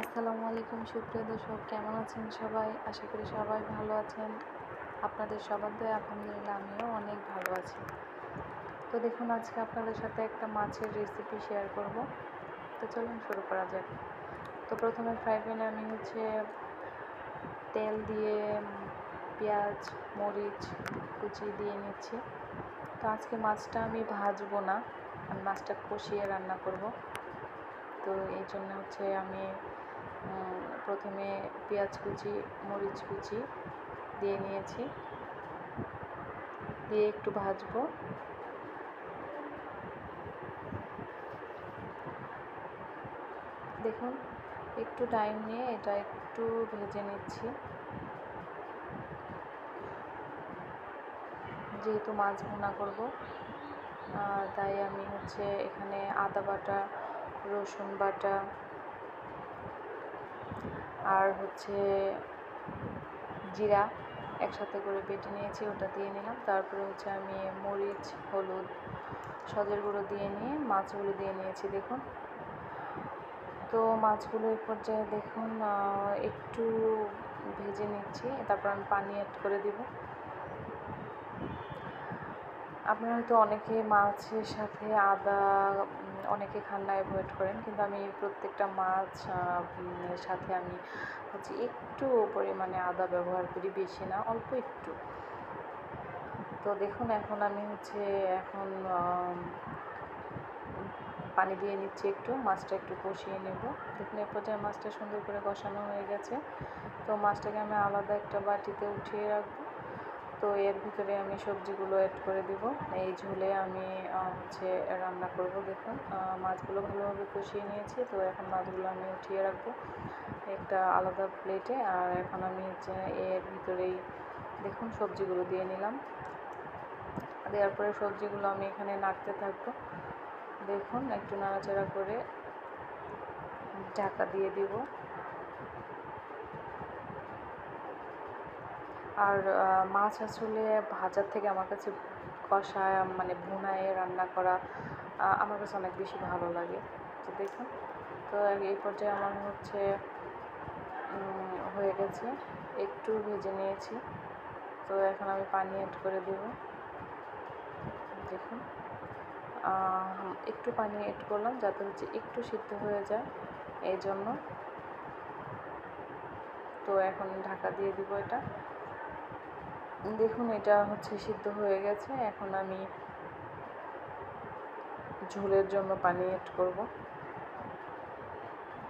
আসসালামু আলাইকুম সুপ্রিয় দর্শক, কেমন আছেন সবাই? আশা করি সবাই ভালো আছেন। আপনাদের সবার দয়ায় আলহামদুলিল্লাহ আমিও অনেক ভালো আছি। তো দেখুন, আজকে আপনাদের সাথে একটা মাছের রেসিপি শেয়ার করব। তো চলুন শুরু করা যাক। তো প্রথমে ফ্রাই প্যানে আমি তেল দিয়ে পেঁয়াজ মরিচ কুচি দিয়ে নিচ্ছি। তো আজকে মাছটা আমি ভাজবো না, আমি মাছটা কষিয়ে রান্না করব। তো এই জন্য আমি প্রথমে পেঁয়াজ কুচি মরিচ কুচি দিয়ে নিয়েছি, দিয়ে একটু ভাজবো। দেখুন, একটু টাইম নিয়ে এটা একটু ভেজে নিচ্ছি। যেহেতু মাছ ভুনা করব, তাই আমি এখানে আদা বাটা, রসুন বাটা আর জিরা একসাথে করে বেটে নিয়েছি, ওটা দিয়ে নিলাম। তারপরে আমি মরিচ হলুদ সজের গুঁড়ো দিয়ে নিয়ে মাছগুলো দিয়ে নিয়েছি। দেখুন, তো মাছগুলো এই পর্যায়ে দেখুন একটু ভেজে নিচ্ছি, তারপর আমি পানি অ্যাড করে দিব। আপনারা হয়তো অনেকে মাছের সাথে আদা অনেকে খান না, অ্যাভয়েড করেন, কিন্তু আমি প্রত্যেকটা মাছ সাথে আমি একটু পরিমাণে আদা ব্যবহার করি, বেশি না, অল্প একটু। তো দেখুন, এখন আমি এখন পানি দিয়ে নিচ্ছি, একটু মাছটা একটু কষিয়ে নেব। দেখুন, এ পর্যায়ে মাছটা সুন্দর করে কষানো হয়ে গেছে। তো মাছটাকে আমি আলাদা একটা বাটিতে উঠিয়ে রাখবো। তো এর ভিতরে আমি সবজিগুলো অ্যাড করে দিব। এই ঝোলে আমি রান্না করব। দেখুন, মাছগুলো ভালোভাবে কষিয়ে নিয়েছি। তো এখন মাছগুলো আমি উঠিয়ে রাখবো একটা আলাদা প্লেটে। আর এখন আমি এর ভিতরেই দেখুন সবজিগুলো দিয়ে নিলাম। দেওয়ার পরে সবজিগুলো আমি এখানে নাড়তে থাকবো। দেখুন, একটু নাড়াচাড়া করে ঢাকা দিয়ে দিব। আর মাছ আসলে ভাজার থেকে আমার কাছে কষা ভুনায় রান্না করা আমার কাছে অনেক বেশি ভালো লাগে। তো দেখুন, তো এই পর্যায়ে আমার হয়ে গেছে, একটু ভেজে নিয়েছি। তো এখন আমি পানি অ্যাড করে দেব। দেখুন, একটু পানি অ্যাড করলাম যাতে একটু সিদ্ধ হয়ে যায়, এই জন্য। তো এখন ঢাকা দিয়ে দিব এটা। দেখুন, এটা সিদ্ধ হয়ে গেছে। এখন আমি ঝোলের জন্য পানি অ্যাড করব।